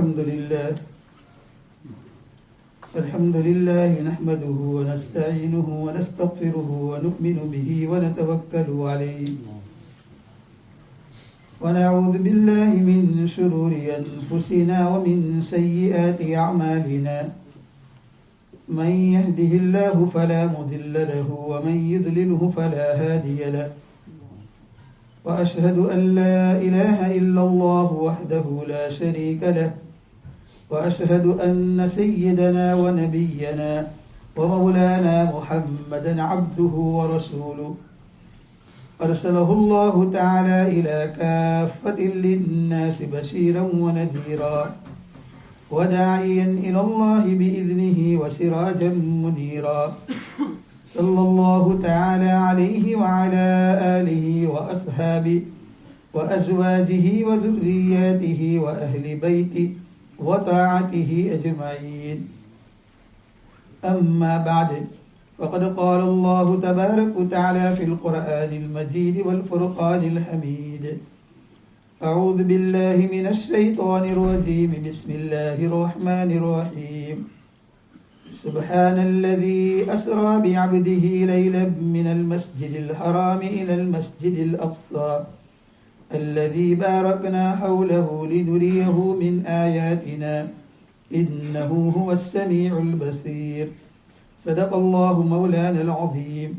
الحمد لله نحمده ونستعينه ونستغفره ونؤمن به ونتوكل عليه ونعوذ بالله من شرور أنفسنا ومن سيئات أعمالنا من يهده الله فلا مضل له ومن يضلله فلا هادي له وأشهد أن لا إله إلا الله وحده لا شريك له وأشهد أن سيدنا ونبينا ومولانا محمدا عبده ورسوله أرسله الله تعالى إلى كافة للناس بشيرا ونذيرا وداعيا إلى الله بإذنه وسراجا منيرا صلى الله تعالى عليه وعلى آله وأصحابه وأزواجه وذرياته وأهل بيته وطاعته أجمعين أما بعد فقد قال الله تبارك وتعالى في القرآن المجيد والفرقان الحميد أعوذ بالله من الشيطان الرجيم بسم الله الرحمن الرحيم سبحان الذي أسرى بعبده ليلا من المسجد الحرام إلى المسجد الأقصى الذي باركنا حوله لنريه من آياتنا إنه هو السميع البصير صدق الله مولانا العظيم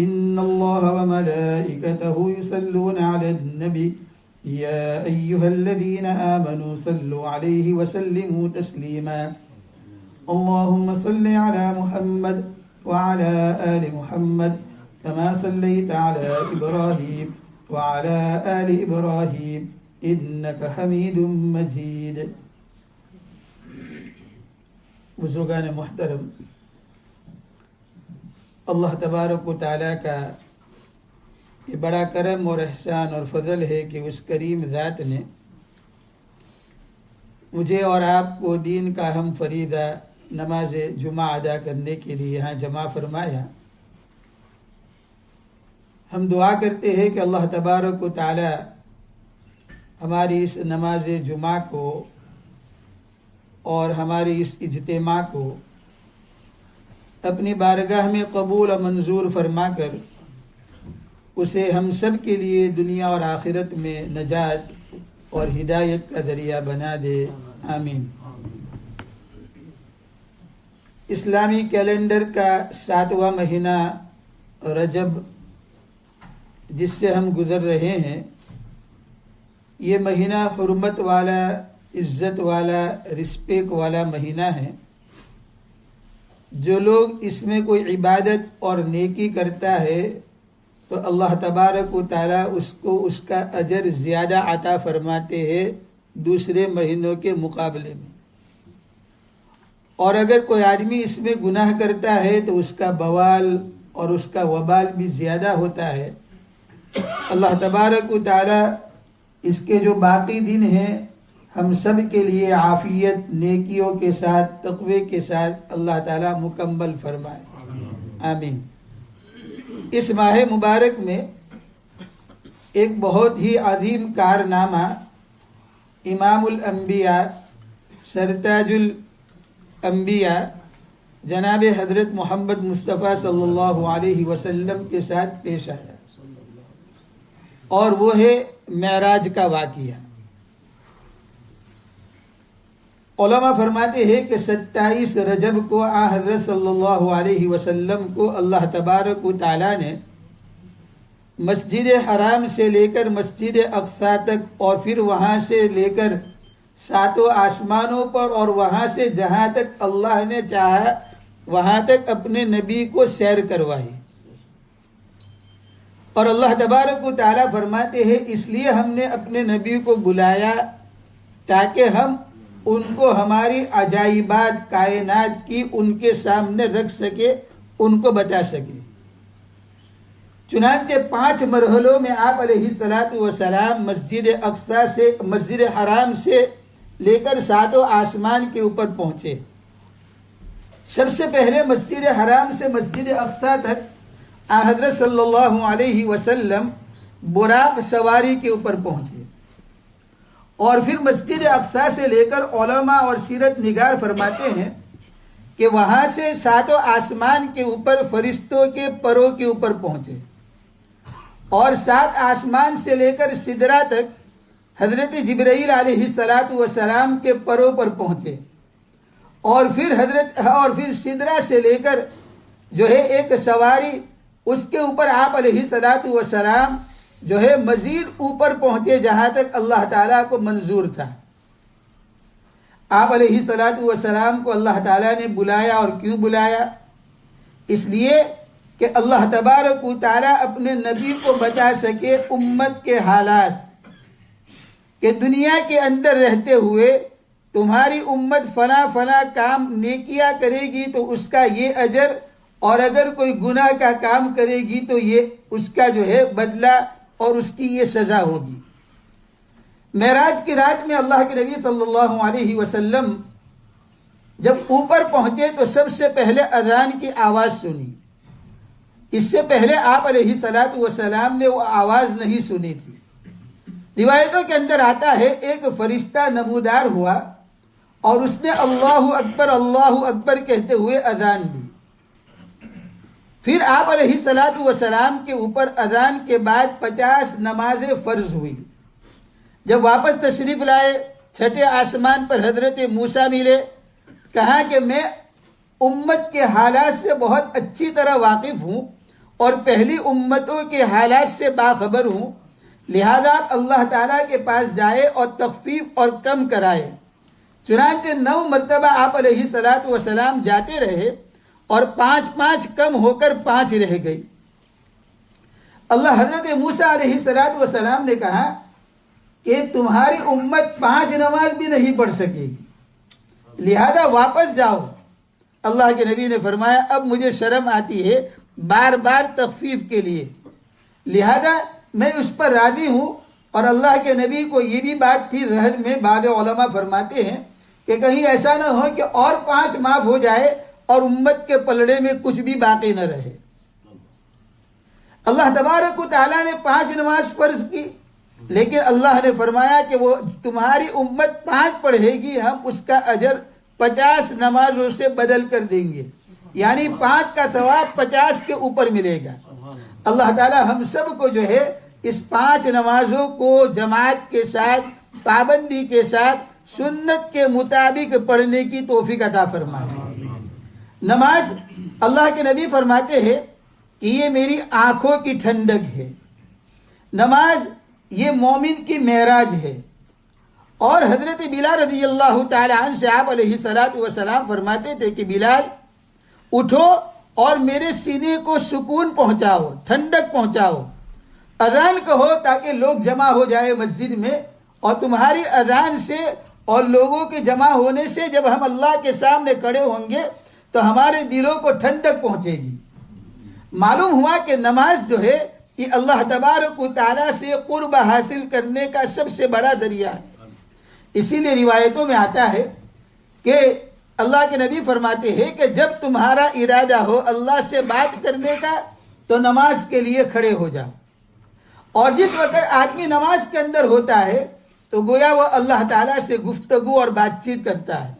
إن الله وملائكته يصلون على النبي يا أيها الذين آمنوا صلوا عليه وسلموا تسليما اللهم صل على محمد وعلى آل محمد كما صليت على إبراهيم وعلى آل إبراهيم إنك حميد مجيد. بزرگان محترم، اللہ تبارک و تعالیٰ کا یہ بڑا کرم اور احسان اور فضل ہے کہ اس کریم ذات نے مجھے اور آپ کو دین کا اہم فریضہ نماز جمعہ ادا کرنے کے لیے یہاں جمع فرمایا. ہم دعا کرتے ہیں کہ اللہ تبارک و تعالی ہماری اس نماز جمعہ کو اور ہماری اس اجتماع کو اپنی بارگاہ میں قبول و منظور فرما کر اسے ہم سب کے لیے دنیا اور آخرت میں نجات اور ہدایت کا ذریعہ بنا دے. آمین. اسلامی کیلنڈر کا 7واں مہینہ رجب جس سے ہم گزر رہے ہیں، یہ مہینہ حرمت والا، عزت والا، رسپیکٹ والا مہینہ ہے. جو لوگ اس میں کوئی عبادت اور نیکی کرتا ہے تو اللہ تبارک و تعالیٰ اس کو اس کا اجر زیادہ عطا فرماتے ہیں دوسرے مہینوں کے مقابلے میں. اور اگر کوئی آدمی اس میں گناہ کرتا ہے تو اس کا بوال اور اس کا وبال بھی زیادہ ہوتا ہے. اللہ تبارک و تعالیٰ اس کے جو باقی دن ہیں ہم سب کے لیے عافیت، نیکیوں کے ساتھ، تقوی کے ساتھ اللہ تعالیٰ مکمل فرمائے. آمین. اس ماہ مبارک میں ایک بہت ہی عظیم کارنامہ امام الانبیاء، سرتاج الانبیاء جناب حضرت محمد مصطفیٰ صلی اللہ علیہ وسلم کے ساتھ پیش آیا، اور وہ ہے معراج کا واقعہ. علماء فرماتے ہیں کہ 27 رجب کو حضرت صلی اللہ علیہ وسلم کو اللہ تبارک و تعالیٰ نے مسجد حرام سے لے کر مسجد اقصیٰ تک اور پھر وہاں سے لے کر 7 آسمانوں پر اور وہاں سے جہاں تک اللہ نے چاہا وہاں تک اپنے نبی کو سیر کروائی. اور اللہ تبارک و تعالیٰ فرماتے ہیں اس لیے ہم نے اپنے نبی کو بلایا تاکہ ہم ان کو ہماری عجائبات کائنات کی ان کے سامنے رکھ سکے، ان کو بتا سکے. چنانچہ 5 مرحلوں میں آپ علیہ الصلاۃ والسلام مسجد اقصیٰ سے، مسجد حرام سے لے کر 7 آسمان کے اوپر پہنچے. سب سے پہلے مسجد حرام سے مسجد اقصیٰ تک حضرت صلی اللہ علیہ وسلم براق سواری کے اوپر پہنچے، اور پھر مسجد اقصی سے لے کر علماء اور سیرت نگار فرماتے ہیں کہ وہاں سے ساتوں آسمان کے اوپر فرشتوں کے پروں کے اوپر پہنچے، اور 7 آسمان سے لے کر سدرہ تک حضرت جبرائیل علیہ السلام کے پروں پر پہنچے، اور پھر سدرہ سے لے کر جو ہے ایک سواری، اس کے اوپر آپ علیہ السلام جو ہے مزید اوپر پہنچے جہاں تک اللہ تعالیٰ کو منظور تھا۔ آپ علیہ السلام کو اللہ تعالیٰ نے بلایا، اور کیوں بلایا؟ اس لیے کہ اللہ تبارک و تعالیٰ اپنے نبی کو بتا سکے امت کے حالات، کہ دنیا کے اندر رہتے ہوئے تمہاری امت فلاں کام نیکیاں کرے گی تو اس کا یہ اجر، اور اگر کوئی گناہ کا کام کرے گی تو یہ اس کا جو ہے بدلہ اور اس کی یہ سزا ہوگی۔ معراج کی رات میں اللہ کے نبی صلی اللہ علیہ وسلم جب اوپر پہنچے تو سب سے پہلے اذان کی آواز سنی۔ اس سے پہلے آپ علیہ السلام نے وہ آواز نہیں سنی تھی۔ روایتوں کے اندر آتا ہے ایک فرشتہ نمودار ہوا اور اس نے اللہ اکبر کہتے ہوئے اذان دی۔ پھر آپ علیہ السلام کے اوپر اذان کے بعد 50 نمازیں فرض ہوئی۔ جب واپس تشریف لائے، 6 آسمان پر حضرت موسیٰ ملے، کہا کہ میں امت کے حالات سے بہت اچھی طرح واقف ہوں اور پہلی امتوں کے حالات سے باخبر ہوں، لہذا اللہ تعالیٰ کے پاس جائے اور تخفیف اور کم کرائے۔ چنانچہ 9 مرتبہ آپ علیہ السلام جاتے رہے اور 5 کم ہو کر 5 رہ گئی۔ اللہ حضرت موسیٰ علیہ السلام نے کہا کہ تمہاری امت 5 نماز بھی نہیں پڑھ سکے گی، لہذا واپس جاؤ۔ اللہ کے نبی نے فرمایا اب مجھے شرم آتی ہے بار بار تخفیف کے لیے، لہذا میں اس پر راضی ہوں۔ اور اللہ کے نبی کو یہ بھی بات تھی ذہن میں، بعض علماء فرماتے ہیں کہ کہیں ایسا نہ ہو کہ اور 5 معاف ہو جائے اور امت کے پلڑے میں کچھ بھی باقی نہ رہے۔ اللہ تبارک و تعالیٰ نے 5 نماز فرض کی، لیکن اللہ نے فرمایا کہ وہ تمہاری امت 5 پڑھے گی، ہم اس کا اجر 50 نمازوں سے بدل کر دیں گے، یعنی 5 کا ثواب 50 کے اوپر ملے گا۔ اللہ تعالیٰ ہم سب کو جو ہے اس 5 نمازوں کو جماعت کے ساتھ، پابندی کے ساتھ، سنت کے مطابق پڑھنے کی توفیق عطا فرمائے۔ نماز، اللہ کے نبی فرماتے ہیں کہ یہ میری آنکھوں کی ٹھنڈک ہے۔ نماز یہ مومن کی معراج ہے۔ اور حضرت بلال رضی اللہ تعالی عنہ سے آپ علیہ السلام فرماتے تھے کہ بلال اٹھو اور میرے سینے کو سکون پہنچاؤ، ٹھنڈک پہنچاؤ، اذان کہو تاکہ لوگ جمع ہو جائے مسجد میں، اور تمہاری اذان سے اور لوگوں کے جمع ہونے سے جب ہم اللہ کے سامنے کھڑے ہوں گے تو ہمارے دلوں کو ٹھنڈک پہنچے گی۔ معلوم ہوا کہ نماز جو ہے یہ اللہ تبارک و تعالیٰ سے قرب حاصل کرنے کا سب سے بڑا ذریعہ ہے۔ اسی لیے روایتوں میں آتا ہے کہ اللہ کے نبی فرماتے ہیں کہ جب تمہارا ارادہ ہو اللہ سے بات کرنے کا تو نماز کے لیے کھڑے ہو جاؤ، اور جس وقت آدمی نماز کے اندر ہوتا ہے تو گویا وہ اللہ تعالیٰ سے گفتگو اور بات چیت کرتا ہے،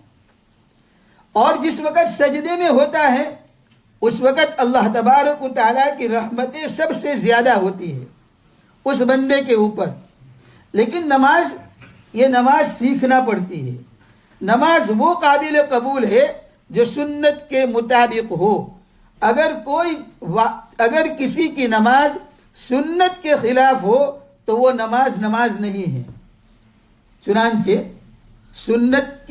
اور جس وقت سجدے میں ہوتا ہے اس وقت اللہ تبارک و تعالیٰ کی رحمتیں سب سے زیادہ ہوتی ہے اس بندے کے اوپر۔ لیکن نماز، یہ نماز سیکھنا پڑتی ہے۔ نماز وہ قابل قبول ہے جو سنت کے مطابق ہو۔ اگر کسی کی نماز سنت کے خلاف ہو تو وہ نماز نہیں ہے۔ چنانچہ سنت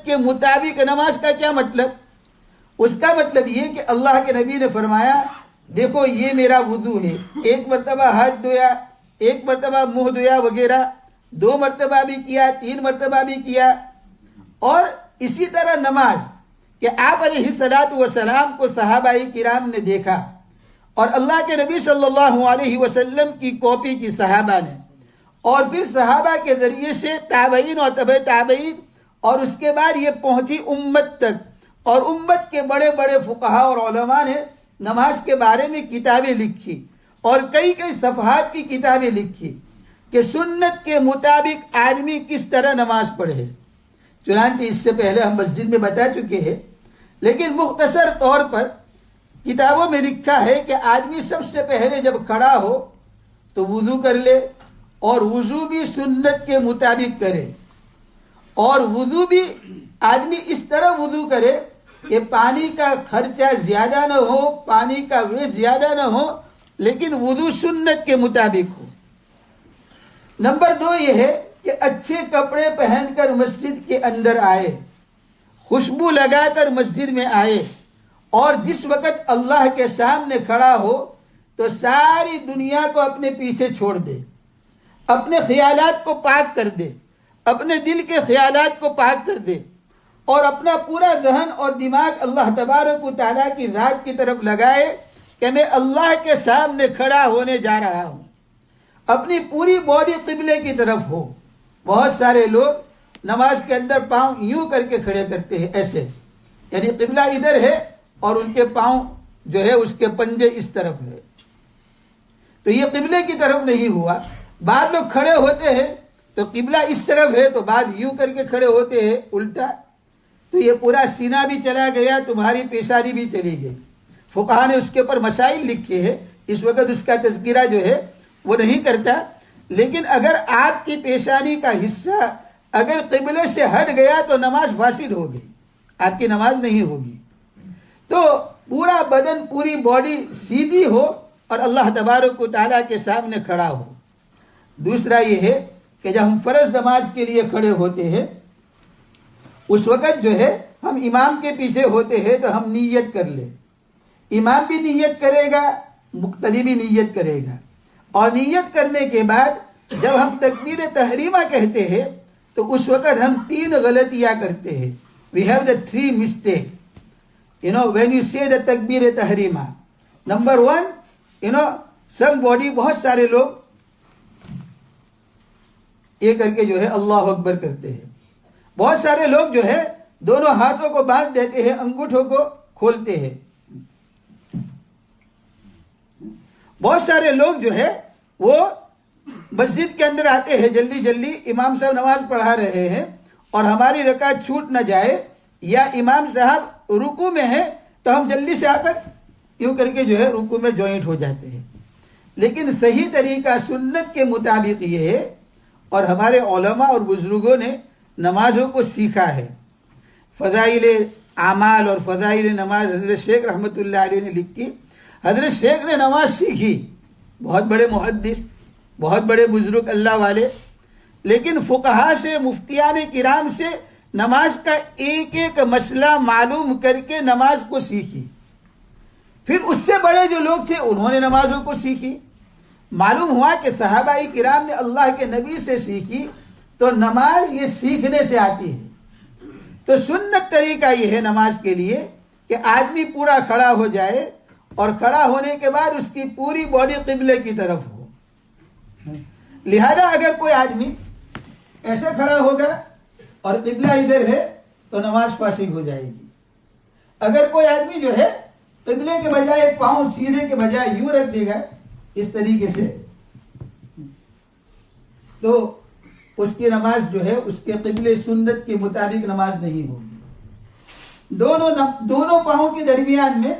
کے مطابق نماز کا کیا مطلب؟ اس کا مطلب یہ کہ اللہ کے نبی نے فرمایا دیکھو یہ میرا وضو ہے، 1 مرتبہ ہاتھ دھویا، 1 مرتبہ منہ دھویا وغیرہ، 2 مرتبہ بھی کیا، 3 مرتبہ بھی کیا۔ اور اسی طرح نماز کہ آپ علیہ السلام کو صحابہ کرام نے دیکھا، اور اللہ کے نبی صلی اللہ علیہ وسلم کی کاپی کی صحابہ نے، اور پھر صحابہ کے ذریعے سے تابعین اور تبع تابعین، اور اس کے بعد یہ پہنچی امت تک، اور امت کے بڑے بڑے فقہا اور علماء نے نماز کے بارے میں کتابیں لکھی اور کئی صفحات کی کتابیں لکھی۔ کہ سنت کے مطابق آدمی کس طرح نماز پڑھے. چنانچہ اس سے پہلے ہم مسجد میں بتا چکے ہیں، لیکن مختصر طور پر کتابوں میں لکھا ہے کہ آدمی سب سے پہلے جب کھڑا ہو تو وضو کر لے، اور وضو بھی سنت کے مطابق کرے، اور وضو بھی آدمی اس طرح وضو کرے کہ پانی کا خرچہ زیادہ نہ ہو، پانی کا ویسٹ زیادہ نہ ہو، لیکن وضو سنت کے مطابق ہو. نمبر 2 یہ ہے کہ اچھے کپڑے پہن کر مسجد کے اندر آئے، خوشبو لگا کر مسجد میں آئے، اور جس وقت اللہ کے سامنے کھڑا ہو تو ساری دنیا کو اپنے پیچھے چھوڑ دے، اپنے خیالات کو پاک کر دے، اپنے دل کے خیالات کو پاک کر دے، اور اپنا پورا ذہن اور دماغ اللہ تبارک و تعالیٰ کی ذات کی طرف لگائے کہ میں اللہ کے سامنے کھڑا ہونے جا رہا ہوں. اپنی پوری باڈی قبلے کی طرف ہو. بہت سارے لوگ نماز کے اندر پاؤں یوں کر کے کھڑے کرتے ہیں، ایسے، یعنی قبلہ ادھر ہے اور ان کے پاؤں جو ہے اس کے پنجے اس طرف ہے، تو یہ قبلے کی طرف نہیں ہوا. بعض لوگ کھڑے ہوتے ہیں تو قبلہ اس طرف ہے تو بعض یوں کر کے کھڑے ہوتے ہیں الٹا، تو یہ پورا سینہ بھی چلا گیا، تمہاری پیشانی بھی چلی گئی. فقہا نے اس کے اوپر مسائل لکھے ہیں، اس وقت اس کا تذکرہ جو ہے وہ نہیں کرتا، لیکن اگر آپ کی پیشانی کا حصہ اگر قبلے سے ہٹ گیا تو نماز فاسد ہو گئی، آپ کی نماز نہیں ہوگی. تو پورا بدن، پوری باڈی سیدھی ہو اور اللہ تبارک و تعالیٰ کے سامنے کھڑا ہو. دوسرا یہ ہے کہ جب ہم فرض نماز کے لیے کھڑے ہوتے ہیں اس وقت جو ہے ہم امام کے پیچھے ہوتے ہیں تو ہم نیت کر لیں. امام بھی نیت کرے گا، مقتدی بھی نیت کرے گا، اور نیت کرنے کے بعد جب ہم تکبیر تحریمہ کہتے ہیں تو اس وقت ہم 3 غلطیاں کرتے ہیں. We have the 3 mistakes. When you say the takbir tahrima. Number 1, somebody, بہت سارے لوگ یہ کر کے جو ہے اللہ اکبر کرتے ہیں. بہت سارے لوگ جو ہے دونوں ہاتھوں کو باندھ دیتے ہیں، انگوٹھوں کو کھولتے ہیں. بہت سارے لوگ جو ہے وہ مسجد کے اندر آتے ہیں جلدی جلدی، امام صاحب نماز پڑھا رہے ہیں اور ہماری رکعت چھوٹ نہ جائے، یا امام صاحب رکوع میں ہے تو ہم جلدی سے آ کر کیوں کر کے جو ہے رکوع میں جوائنٹ ہو جاتے ہیں. لیکن صحیح طریقہ سنت کے مطابق یہ ہے، اور ہمارے علماء اور بزرگوں نے نمازوں کو سیکھا ہے. فضائل اعمال اور فضائل نماز حضرت شیخ رحمۃ اللہ علیہ نے لکھی. حضرت شیخ نے نماز سیکھی، بہت بڑے محدث، بہت بڑے بزرگ اللہ والے، لیکن فقہا سے، مفتیان کرام سے نماز کا ایک ایک مسئلہ معلوم کر کے نماز کو سیکھی. پھر اس سے بڑے جو لوگ تھے انہوں نے نمازوں کو سیکھی. معلوم ہوا کہ صحابہ کرام نے اللہ کے نبی سے سیکھی، تو نماز یہ سیکھنے سے آتی ہے. تو سنت طریقہ یہ ہے نماز کے لیے کہ آدمی پورا کھڑا ہو جائے، اور کھڑا ہونے کے بعد اس کی پوری باڈی قبلے کی طرف ہو. لہذا اگر کوئی آدمی ایسے کھڑا ہوگا اور قبلہ ادھر ہے تو نماز فاسد ہو جائے گی. اگر کوئی آدمی جو ہے قبلے کے بجائے پاؤں سیدھے کے بجائے یوں رکھ دے گا اس طریقے سے، تو اس کی نماز جو ہے اس کے قبلے سنت کے مطابق نماز نہیں ہوگی. دونوں پاؤں کے درمیان میں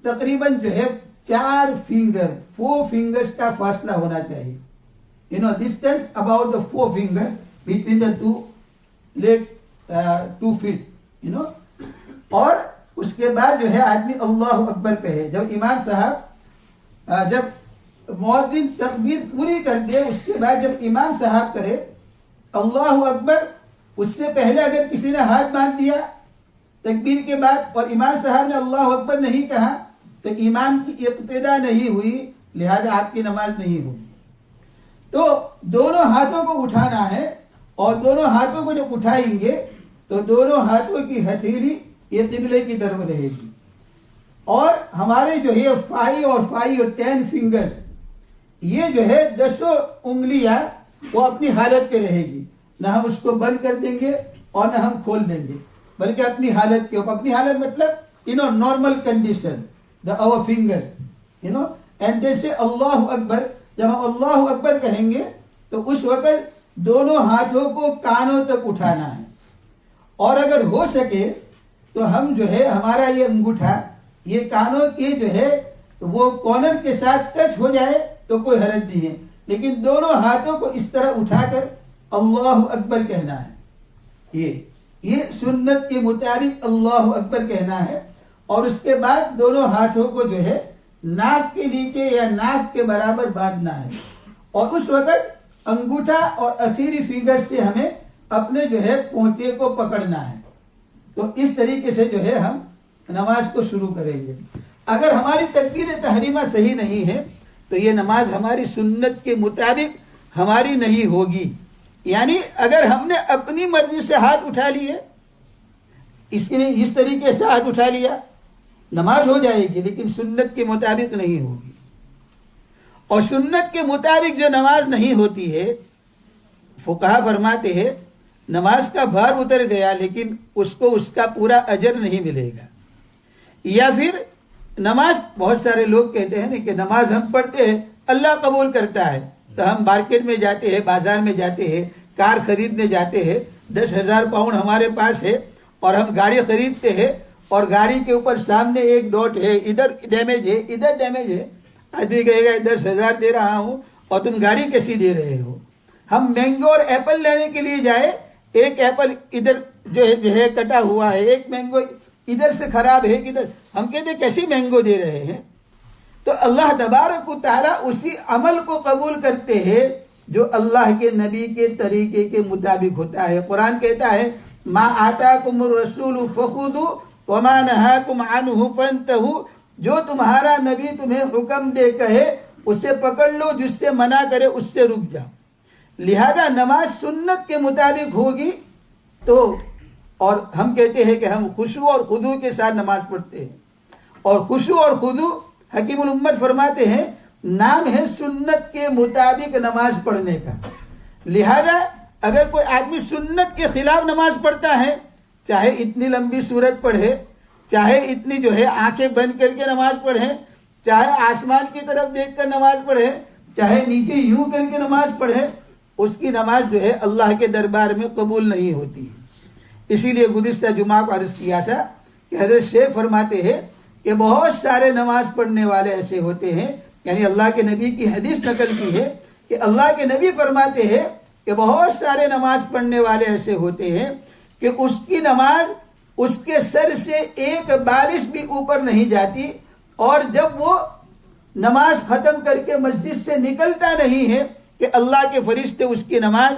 تقریباً جو ہے 4 فنگرز کا فاصلہ ہونا چاہیے. Distance about the 4 fingers between the 2 leg, 2 feet. اور اس کے بعد جو ہے آدمی اللہ اکبر کہے. جب امام صاحب جب مؤذن تکبیر پوری کر دے، اس کے بعد جب امام صاحب کرے اللہ اکبر، اس سے پہلے اگر کسی نے ہاتھ باندھ دیا تکبیر کے بعد اور امام صاحب نے اللہ اکبر نہیں کہا تو امام کی ابتدا نہیں ہوئی، لہذا آپ کی نماز نہیں ہوگی. تو دونوں ہاتھوں کو اٹھانا ہے، اور دونوں ہاتھوں کو جب اٹھائیں گے تو دونوں ہاتھوں کی ہتھیلی یہ قبلے کی طرف رہے گی. اور ہمارے جو ہے 5 اور 10 فنگرز، یہ جو ہے 10 انگلیاں وہ اپنی حالت پہ رہے گی. نہ ہم اس کو بند کر دیں گے اور نہ ہم کھول دیں گے، بلکہ اپنی حالت کے اوپر. اپنی حالت مطلب normal condition, our fingers, and they say اللہ اکبر. جب ہم اللہ اکبر کہیں گے تو اس وقت دونوں ہاتھوں کو کانوں تک اٹھانا ہے، اور اگر ہو سکے تو ہم جو ہے ہمارا یہ انگوٹھا یہ کانوں کے جو ہے وہ کارنر کے ساتھ ٹچ ہو جائے تو کوئی حرج نہیں ہے، لیکن دونوں ہاتھوں کو اس طرح اٹھا کر اللہ اکبر کہنا ہے۔ یہ سنت کے مطابق اللہ اکبر کہنا ہے، اور اس کے بعد دونوں ہاتھوں کو جو ہے ناک کے نیچے یا ناک کے برابر باندھنا ہے، اور اس وقت انگوٹھا اور اخیری فنگر سے ہمیں اپنے جو ہے پونچے کو پکڑنا ہے۔ تو اس طریقے سے جو ہے ہم نماز کو شروع کریں گے۔ اگر ہماری تکبیر تحریمہ صحیح نہیں ہے تو یہ نماز ہماری سنت کے مطابق ہماری نہیں ہوگی، یعنی اگر ہم نے اپنی مرضی سے ہاتھ اٹھا لیے، اس طریقے سے ہاتھ اٹھا لیا، نماز ہو جائے گی، لیکن سنت کے مطابق نہیں ہوگی۔ اور سنت کے مطابق جو نماز نہیں ہوتی ہے، فقہا فرماتے ہیں نماز کا بھار اتر گیا لیکن اس کو اس کا پورا اجر نہیں ملے گا۔ یا پھر نماز، بہت سارے لوگ کہتے ہیں کہ نماز ہم پڑھتے ہیں اللہ قبول کرتا ہے، تو ہم مارکیٹ میں جاتے ہیں، بازار میں جاتے ہیں، کار خریدنے جاتے ہیں، 10,000 پاؤنڈ ہمارے پاس ہے اور ہم گاڑی خریدتے ہیں، اور گاڑی کے اوپر سامنے ایک ڈاٹ ہے، ادھر ڈیمیج ہے، ادھر ڈیمیج ہے، آدمی کہے گا 10,000 دے رہا ہوں اور تم گاڑی کیسی دے رہے ہو۔ ہم مینگو اور ایپل لینے کے لیے جائے، ایک ایپل ادھر جو ہے کٹا ہوا ہے، ایک مینگو ادھر سے خراب ہے، کدھر، ہم کہتے ہیں کیسی مینگو دے رہے ہیں۔ تو اللہ تبارک و تعالیٰ اسی عمل کو قبول کرتے ہیں جو اللہ کے نبی کے طریقے کے مطابق ہوتا ہے۔ قرآن کہتا ہے ما آتاکم الرسول فخذوا وما نہاکم عنہ فانتہوا، جو تمہارا نبی تمہیں حکم دے کہے اسے پکڑ لو، جس سے منع کرے اس سے رک جاؤ۔ لہذا نماز سنت کے مطابق ہوگی تو، اور ہم کہتے ہیں کہ ہم خشوع اور خضوع کے ساتھ نماز پڑھتے ہیں، اور خشوع اور خضوع حکیم الامت فرماتے ہیں نام ہے سنت کے مطابق نماز پڑھنے کا۔ لہذا اگر کوئی آدمی سنت کے خلاف نماز پڑھتا ہے، چاہے اتنی لمبی سورت پڑھے، چاہے اتنی جو ہے آنکھیں بند کر کے نماز پڑھے، چاہے آسمان کی طرف دیکھ کر نماز پڑھے، چاہے نیچے یوں کر کے نماز پڑھے، اس کی نماز جو ہے اللہ کے دربار میں قبول نہیں ہوتی ہے۔ اسی لیے گزشتہ جمعہ کو عرض کیا تھا کہ حضرت شیخ فرماتے ہیں کہ بہت سارے نماز پڑھنے والے ایسے ہوتے ہیں، یعنی اللہ کے نبی کی حدیث نقل کی ہے کہ اللہ کے نبی فرماتے ہیں کہ بہت سارے نماز پڑھنے والے ایسے ہوتے ہیں کہ اس کی نماز اس کے سر سے ایک بارش بھی اوپر نہیں جاتی، اور جب وہ نماز ختم کر کے مسجد سے نکلتا نہیں ہے کہ اللہ کے فرشتے اس کی نماز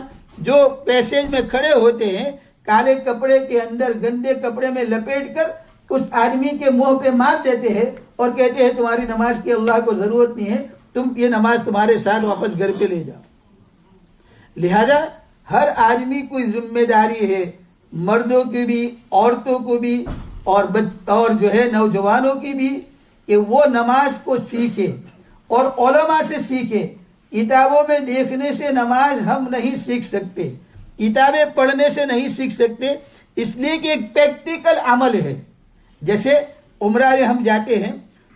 جو پیسیج میں کھڑے ہوتے ہیں کالے کپڑے کے اندر گندے کپڑے میں لپیٹ کر اس آدمی کے منہ پہ مار دیتے ہیں اور کہتے ہیں تمہاری نماز کی اللہ کو ضرورت نہیں ہے، تم یہ نماز تمہارے ساتھ واپس گھر پہ لے جاؤ۔ لہذا ہر آدمی کی ذمہ داری ہے، مردوں کی بھی، عورتوں کو بھی، اور جو ہے نوجوانوں کی بھی، کہ وہ نماز کو سیکھے اور علماء سے سیکھے۔ کتابوں میں دیکھنے سے نماز ہم نہیں سیکھ سکتے، کتابیں پڑھنے سے نہیں سیکھ سکتے، اس لیے کہ ایک پریکٹیکل عمل ہے۔ جیسے عمرہ میں ہم جاتے ہیں،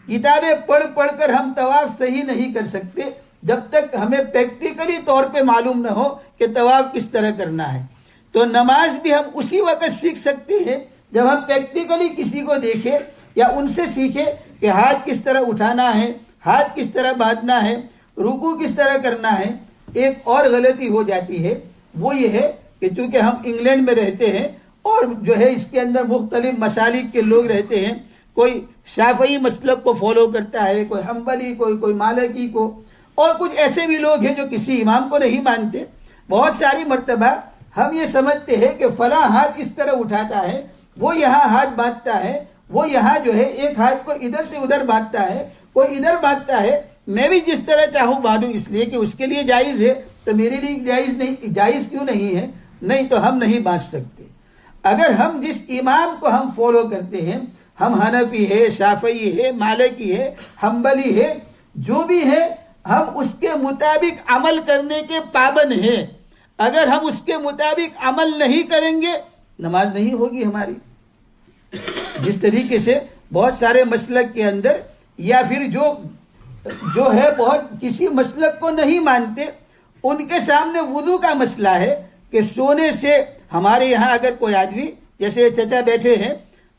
کتابیں پڑھ پڑھ کر ہم طواف صحیح نہیں کر سکتے جب تک ہمیں پریکٹیکلی طور پہ معلوم نہ ہو کہ طواف کس طرح کرنا ہے۔ تو نماز بھی ہم اسی وقت سیکھ سکتے ہیں جب ہم پریکٹیکلی کسی کو دیکھیں یا ان سے سیکھیں کہ ہاتھ کس طرح اٹھانا ہے، ہاتھ کس طرح باندھنا ہے، رکوع کس طرح کرنا ہے۔ ایک اور غلطی ہو جاتی ہے، وہ یہ ہے کہ چونکہ ہم انگلینڈ میں رہتے ہیں اور جو ہے اس کے اندر مختلف مسالک کے لوگ رہتے ہیں، کوئی شافعی مسلک کو فالو کرتا ہے، کوئی حنبلی، کوئی مالکی کو، اور کچھ ایسے بھی لوگ ہیں جو کسی امام کو نہیں مانتے۔ بہت ساری مرتبہ ہم یہ سمجھتے ہیں کہ فلاں ہاتھ اس طرح اٹھاتا ہے، وہ یہاں ہاتھ باندھتا ہے، وہ یہاں جو ہے ایک ہاتھ کو ادھر سے ادھر باندھتا ہے، کوئی ادھر باندھتا ہے، میں بھی جس طرح چاہوں باندھوں، اس لیے کہ اس کے لیے جائز ہے تو میرے لیے جائز کیوں نہیں ہے؟ نہیں تو ہم نہیں باندھ سکتے۔ اگر ہم جس امام کو ہم فالو کرتے ہیں، ہم حنفی ہے، شافعی ہے، مالکی ہے، حنبلی ہے، جو بھی ہے، ہم اس کے مطابق عمل کرنے کے پابند ہیں۔ اگر ہم اس کے مطابق عمل نہیں کریں گے نماز نہیں ہوگی ہماری۔ جس طریقے سے بہت سارے مسلک کے اندر، یا پھر جو ہے بہت کسی مسلک کو نہیں مانتے، ان کے سامنے وضو کا مسئلہ ہے کہ سونے سے ہمارے یہاں اگر کوئی آدمی جیسے چچا بیٹھے ہیں,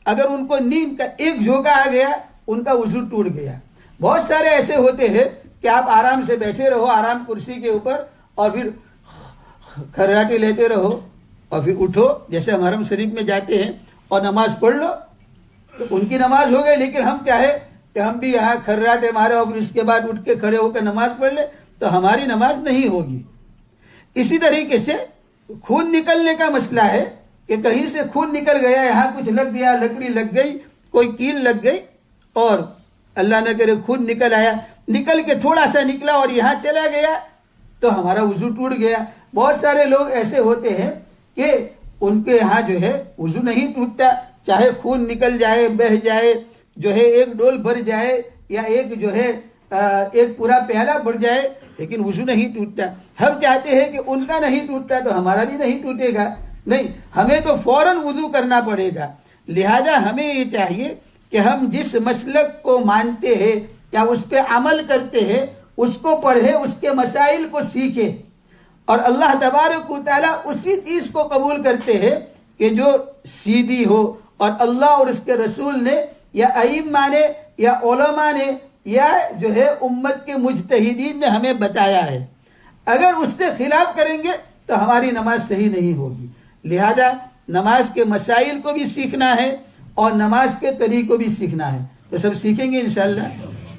اگر ان کو نیند کا ایک جھونکا آ گیا ان کا وضو ٹوٹ گیا. بہت سارے ایسے ہوتے ہیں کہ آپ آرام سے بیٹھے رہو آرام کرسی کے اوپر اور پھر کھراٹی لیتے رہو اور پھر اٹھو, جیسے ہم حرم شریف میں جاتے ہیں اور نماز پڑھ لو, تو ان کی نماز ہو گئی. لیکن ہم چاہے کہ ہم بھی یہاں کھراٹے مارے اور پھر اس کے بعد اٹھ کے کھڑے ہو کر نماز پڑھ لیں, تو ہماری نماز نہیں ہوگی. اسی طریقے سے خون نکلنے کا مسئلہ ہے کہ کہیں سے خون نکل گیا, یہاں کچھ لگ گیا, لکڑی لگ گئی, کوئی کیل لگ گئی اور اللہ نہ کرے خون نکل آیا, نکل کے تھوڑا سا نکلا اور یہاں چلا گیا تو ہمارا وضو ٹوٹ گیا. بہت سارے لوگ ایسے ہوتے ہیں کہ ان کے یہاں جو ہے وضو نہیں ٹوٹتا, چاہے خون نکل جائے, بہہ جائے, جو ہے ایک ڈول بھر جائے یا ایک جو ہے ایک پورا پیالہ بھر جائے, لیکن وضو نہیں ٹوٹتا. ہم چاہتے ہیں کہ ان کا نہیں ٹوٹتا تو ہمارا بھی نہیں ٹوٹے گا. نہیں, ہمیں تو فوراً وضو کرنا پڑے گا. لہذا ہمیں یہ چاہیے کہ ہم جس مسلک کو مانتے ہیں یا اس پہ عمل کرتے ہیں اس کو پڑھیں, اس کے مسائل کو سیکھیں, اور اللہ تبارک و تعالیٰ اسی چیز کو قبول کرتے ہیں کہ جو سیدھی ہو اور اللہ اور اس کے رسول نے یا ائمہ نے یا علماء نے یا جو ہے امت کے مجتہدین نے ہمیں بتایا ہے. اگر اس سے خلاف کریں گے تو ہماری نماز صحیح نہیں ہوگی. لہذا نماز کے مسائل کو بھی سیکھنا ہے اور نماز کے طریقوں بھی سیکھنا ہے. تو سب سیکھیں گے انشاءاللہ,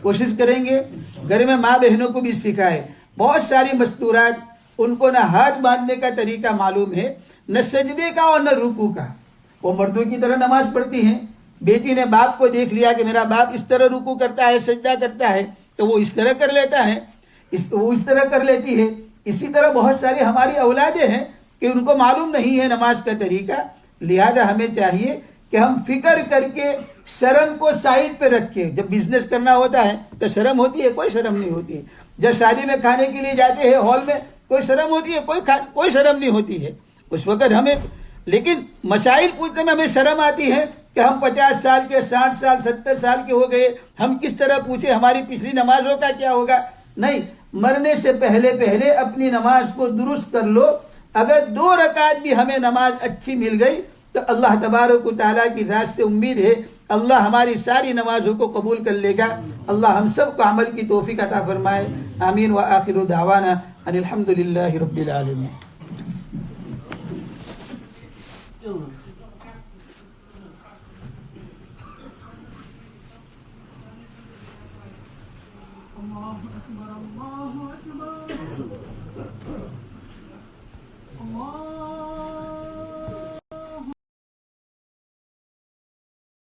کوشش کریں گے گھر میں ماں بہنوں کو بھی سکھائے. بہت ساری مستورات ان کو نہ ہاتھ باندھنے کا طریقہ معلوم ہے, نہ سجدے کا اور نہ رکوع کا. وہ مردوں کی طرح نماز پڑھتی ہیں. بیٹی نے باپ کو دیکھ لیا کہ میرا باپ اس طرح رکوع کرتا ہے, سجدہ کرتا ہے, تو وہ اس طرح کر لیتا ہے, وہ اس طرح کر لیتی ہے. اسی طرح بہت ساری ہماری اولادیں ہیں کہ ان کو معلوم نہیں ہے نماز کا طریقہ. لہذا ہمیں چاہیے کہ ہم فکر کر کے شرم کو سائڈ پہ رکھیں. جب بزنس کرنا ہوتا ہے تو شرم ہوتی ہے, کوئی شرم نہیں ہوتی ہے. جب شادی میں کھانے کے لیے جاتے ہیں ہال میں کوئی شرم ہوتی ہے, کوئی شرم نہیں ہوتی ہے اس وقت ہمیں. لیکن مسائل پوچھنے میں ہمیں شرم آتی ہے کہ ہم 50 سال کے, 60 سال, 70 سال کے ہو گئے, ہم کس طرح پوچھیں ہماری پچھلی نمازوں کا کیا ہوگا. نہیں, مرنے سے پہلے اپنی نماز کو درست کر لو. اگر 2 رکعت بھی ہمیں نماز اچھی مل گئی تو اللہ تبارک و تعالیٰ کی ذات سے امید ہے اللہ ہماری ساری نمازوں کو قبول کر لے گا. اللہ ہم سب کو عمل کی توفیق عطا فرمائے. آمین. وآخر دعوانا ان الحمد للہ رب العالمین. اللہ اکبر اللہ اکبر.